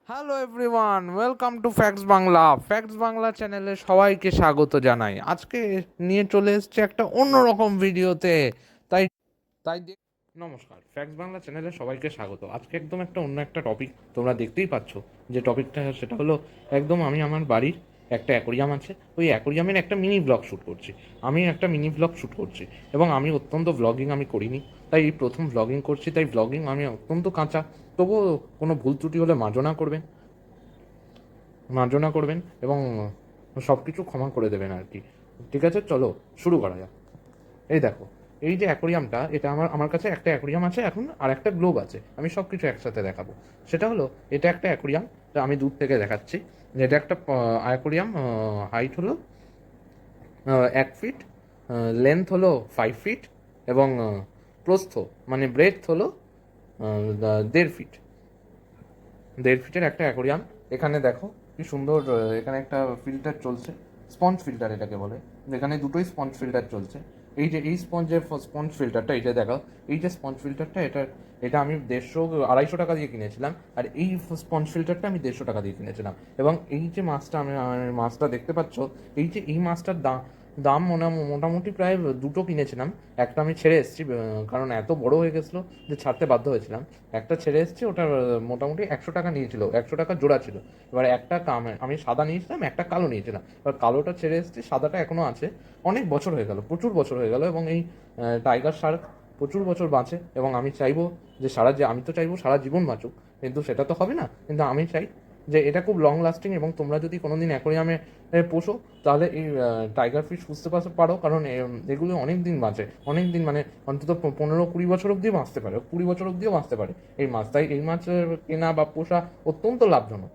Hello everyone, welcome to facts Bangla. Facts Bangla চ্যানেলে সবাইকে স্বাগত জানাই। আজকে নিয়ে চলে এসেছে একটা অন্যরকম ভিডিওতে। তাই তাই নমস্কার, ফ্যাক্টস বাংলা চ্যানেলে সবাইকে স্বাগত। আজকে একদম একটা অন্য একটা টপিক, তোমরা দেখতেই পাচ্ছ যে টপিকটা, সেটা হলো একদম আমি আমার বাড়ির একটা অ্যাকোরিয়াম আছে, ওই অ্যাকোরিয়ামের একটা মিনি ব্লগ শ্যুট করছি। আমি একটা মিনি ব্লগ শ্যুট করছি এবং আমি অত্যন্ত ব্লগিং আমি করিনি, তাই এই প্রথম ব্লগিং করছি। তাই ব্লগিং আমি অত্যন্ত কাঁচা, তবুও কোনো ভুল ত্রুটি হলে মার্জনা করবেন এবং সব কিছু ক্ষমা করে দেবেন আর কি। ঠিক আছে, চলো শুরু করা যাক। এই দেখো, এই যে অ্যাকোরিয়ামটা, এটা আমার কাছে একটা অ্যাকোরিয়াম আছে এখন, আর একটা গ্লোব আছে। আমি সব কিছু একসাথে দেখাবো। সেটা হলো, এটা একটা অ্যাকোরিয়াম, আমি দূর থেকে দেখাচ্ছি। এটা একটা অ্যাকোরিয়াম। হাইট হলো 1 ফিট, লেন্থ হলো 5 ফিট, এবং প্রস্থ মানে ব্রেডথ হলো 1.5 ফিট। 1.5 ফিটের একটা অ্যাকোরিয়াম। এখানে দেখো কি সুন্দর, এখানে একটা ফিল্টার চলছে, স্পঞ্জ ফিল্টার এটাকে বলে। এখানে দুটোই স্পঞ্জ ফিল্টার চলছে। এই যে এই স্পঞ্জ ফিল্টারটা, এটা দেখো, এই যে স্পঞ্জ ফিল্টারটা, এটা আমি 250-250 টাকা দিয়ে কিনেছিলাম। আর এই স্পঞ্জ ফিল্টারটা আমি 150 টাকা দিয়ে কিনেছিলাম। এবং এই যে মাছটা, আমি মাছটা দেখতে পাচ্ছ, এই মাছটার দাম দাম মোটামুটি প্রায় দুটো কিনেছিলাম। একটা আমি ছেড়ে এসেছি, কারণ এত বড় হয়ে গেছিলো যে ছাড়তে বাধ্য হয়েছিলাম। একটা ছেড়ে এসেছি, ওটার মোটামুটি 100 টাকা নিয়েছিল, 100 টাকা জোড়া ছিল। এবার একটা আমি সাদা নিয়েছিলাম, একটা কালো নিয়েছিলাম। এবার কালোটা ছেড়ে এসেছি, সাদাটা এখনও আছে। অনেক বছর হয়ে গেল, প্রচুর বছর হয়ে গেল। এবং এই টাইগার শার্ক প্রচুর বছর বাঁচে, এবং আমি চাইবো যে আমি তো চাইবো সারা জীবন বাঁচুক, কিন্তু সেটা তো হবে না। কিন্তু আমি চাই যে এটা খুব লং লাস্টিং। এবং তোমরা যদি কোনোদিন অ্যাকোরিয়ামে পোষো, তাহলে এই টাইগার ফিশ পুষতে পারো, কারণ এগুলো অনেক দিন বাঁচে, অনেক দিন মানে অন্তত 15-20 বছর অব্দিও বাঁচতে পারে, 20 বছর অব্দিও বাঁচতে পারে এই মাছ। তাই এই মাছের কেনা বা পোষা অত্যন্ত লাভজনক,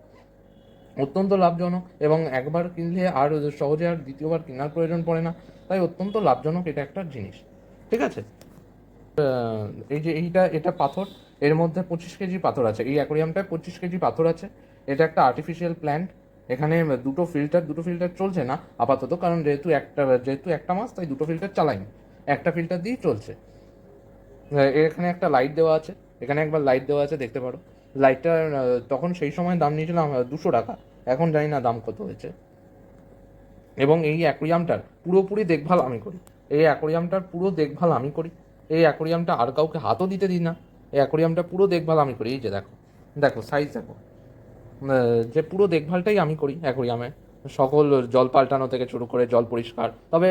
অত্যন্ত লাভজনক। এবং একবার কিনলে আর সহজে আর দ্বিতীয়বার কেনার প্রয়োজন পড়ে না। তাই অত্যন্ত লাভজনক এটা একটা জিনিস। ঠিক আছে, এই যে এটা পাথর, এর মধ্যে 25 কেজি পাথর আছে। এই অ্যাকোরিয়ামটায় 25 কেজি পাথর আছে। এটা একটা আর্টিফিশিয়াল প্ল্যান্ট। এখানে দুটো ফিল্টার চলছে না আপাতত, কারণ যেহেতু একটা মাস, তাই দুটো ফিল্টার চালাইনি, একটা ফিল্টার দিয়েই চলছে। এখানে একটা লাইট দেওয়া আছে, এখানে একবার লাইট দেওয়া আছে, দেখতে পারো। লাইটটা তখন সেই সময় দাম নিয়েছিলাম 200 টাকা, এখন জানি না দাম কত হয়েছে। এবং এই অ্যাকোরিয়ামটার পুরোপুরি দেখভাল আমি করি। এই অ্যাকোরিয়ামটা আর কাউকে হাতও দিতে দিই না। এই অ্যাকোরিয়ামটা পুরো দেখভাল আমি করি। এই যে দেখো, দেখো সাইজ দেখো, যে পুরো দেখভালটাই আমি করি অ্যাকোরিয়ামে। সকল জল পাল্টানো থেকে শুরু করে জল পরিষ্কার। তবে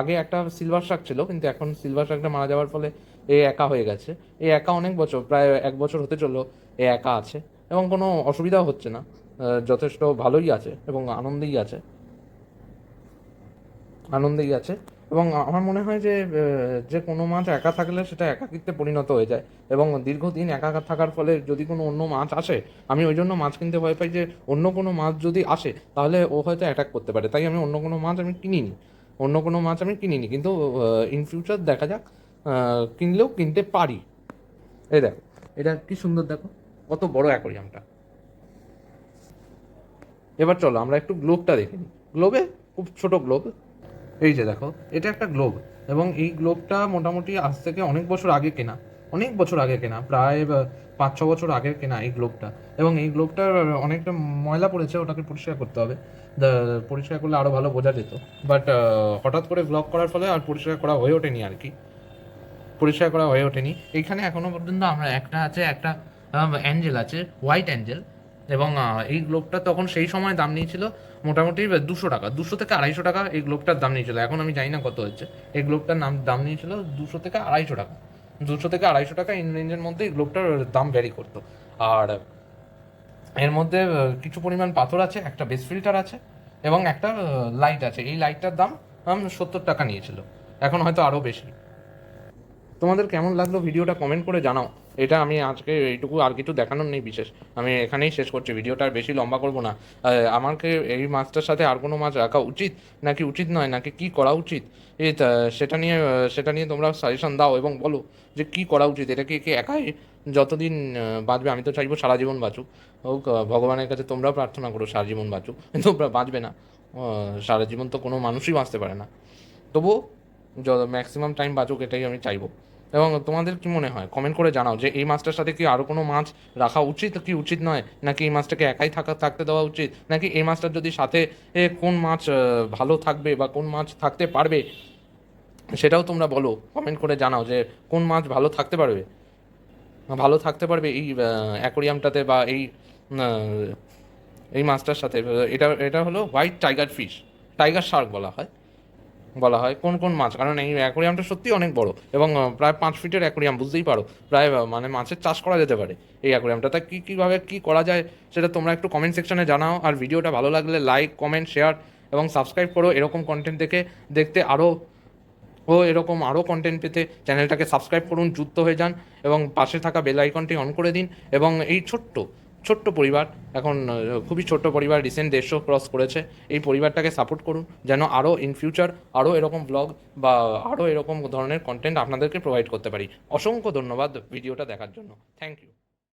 আগে একটা সিলভার শার্ক ছিল, কিন্তু এখন সিলভার শার্কটা মারা যাওয়ার ফলে এ একা হয়ে গেছে। এই একা অনেক বছর, প্রায় 1 বছর হতে চললো এ একা আছে, এবং কোনো অসুবিধাও হচ্ছে না। যথেষ্ট ভালোই আছে এবং আনন্দেই আছে। এবং আমার মনে হয় যে যে কোনো মাছ একা থাকলে সেটা একাকিত্বে পরিণত হয়ে যায়। এবং দীর্ঘদিন একা থাকার ফলে যদি কোনো অন্য মাছ আসে, আমি ওই জন্য মাছ কিনতে ভয় পাই যে অন্য কোনো মাছ যদি আসে তাহলে ও হয়তো অ্যাটাক করতে পারে। তাই আমি অন্য কোনো মাছ আমি কিনিনি, কিন্তু ইন ফিউচার দেখা যাক, কিনলেও কিনতে পারি। এই দেখো, এটা কি সুন্দর, দেখো কত বড় অ্যাকোরিয়ামটা। এবার চলো আমরা একটু গ্লোবটা দেখে নিই। গ্লোবে, খুব ছোট গ্লোব। এই যে দেখো, এটা একটা গ্লোব। এবং এই গ্লোবটা মোটামুটি আজ থেকে অনেক বছর আগে কেনা, প্রায় 5-6 বছর আগের কেনা এই গ্লোবটা। এবং এই গ্লোবটার অনেকটা ময়লা পড়েছে, ওটাকে পরিষ্কার করতে হবে। পরিষ্কার করলে আরও ভালো বোঝা যেত। বাট হঠাৎ করে ব্লগ করার ফলে আর পরিষ্কার করা হয়ে ওঠেনি আর কি, এইখানে এখনো পর্যন্ত একটা অ্যাঞ্জেল আছে, হোয়াইট অ্যাঞ্জেল। এবং এই গ্লোবটা তখন সেই সময় দাম নিয়েছিল মোটামুটি 200 টাকা, 200 থেকে 250 টাকা এই গ্লোবটার দাম নিয়েছিল। এখন আমি জানি না কত হচ্ছে। এই গ্লোবটার দাম নিয়েছিল 200 থেকে 250 টাকা। 200 থেকে 250 টাকা ইন রেঞ্জের মধ্যে এই গ্লোবটার দাম ভ্যারি করতো। আর এর মধ্যে কিছু পরিমাণ পাথর আছে, একটা বেস ফিল্টার আছে, এবং একটা লাইট আছে। এই লাইটটার দাম 70 টাকা নিয়েছিল, এখন হয়তো আরও বেশি। তোমাদের কেমন লাগলো ভিডিওটা কমেন্ট করে জানাও। এটা আমি আজকে এইটুকু, আর কিছু দেখানোর নেই বিশেষ। আমি এখানেই শেষ করছি ভিডিওটা, আর বেশি লম্বা করবো না। আমাকে এই মাছটার সাথে আর কোনো মাছ রাখা উচিত নাকি উচিত নয়, নাকি কী করা উচিত, এই সেটা নিয়ে তোমরা সাজেশন দাও এবং বলো যে কী করা উচিত। এটা কি একাই যতদিন বাঁচবে, আমি তো চাইবো সারা জীবন বাঁচুক। হোক, ভগবানের কাছে তোমরাও প্রার্থনা করো সারা জীবন বাঁচুক, কিন্তু বাঁচবে না। সারা জীবন তো কোনো মানুষই বাঁচতে পারে না। তবুও ম্যাক্সিমাম টাইম বাঁচুক, এটাই আমি চাইবো। এবং তোমাদের কি মনে হয় কমেন্ট করে জানাও যে এই মাছটার সাথে কি আরও কোনো মাছ রাখা উচিত কি উচিত নয়, নাকি এই মাছটাকে একাই থাকতে দেওয়া উচিত, নাকি এই মাছটার যদি সাথে কোন মাছ ভালো থাকবে বা কোন মাছ থাকতে পারবে সেটাও তোমরা বলো, কমেন্ট করে জানাও যে কোন মাছ ভালো থাকতে পারবে এই অ্যাকোরিয়ামটাতে বা এই মাছটার সাথে। এটা এটা হলো white tiger fish, tiger Shark বলা হয় কোন কোন মাছ, কারণ এই অ্যাকোরিয়ামটা সত্যি অনেক বড় এবং প্রায় 5 ফিটের অ্যাকোরিয়াম, বুঝতেই পারো প্রায় মানে মাছের চাষ করা যেতে পারে এই অ্যাকোরিয়ামটা। তা কীভাবে কী করা যায় সেটা তোমরা একটু কমেন্ট সেকশনে জানাও, আর ভিডিওটা ভালো লাগলে লাইক কমেন্ট শেয়ার এবং সাবস্ক্রাইব করো এরকম কন্টেন্ট দেখতে এরকম আরও কন্টেন্ট পেতে চ্যানেলটাকে সাবস্ক্রাইব করুন, যুক্ত হয়ে যান এবং পাশে থাকা বেল আইকনটি অন করে দিন। এবং এই ছোট্ট পরিবার, এখন খুবই ছোট্ট পরিবার, রিসেন্ট 150 ক্রস করেছে, এই পরিবারটাকে সাপোর্ট করুন যেন আরও ইন ফিউচার আরও এরকম ব্লগ বা আরও এরকম ধরনের কন্টেন্ট আপনাদেরকে প্রোভাইড করতে পারি। অসংখ্য ধন্যবাদ ভিডিওটা দেখার জন্য, থ্যাংক ইউ।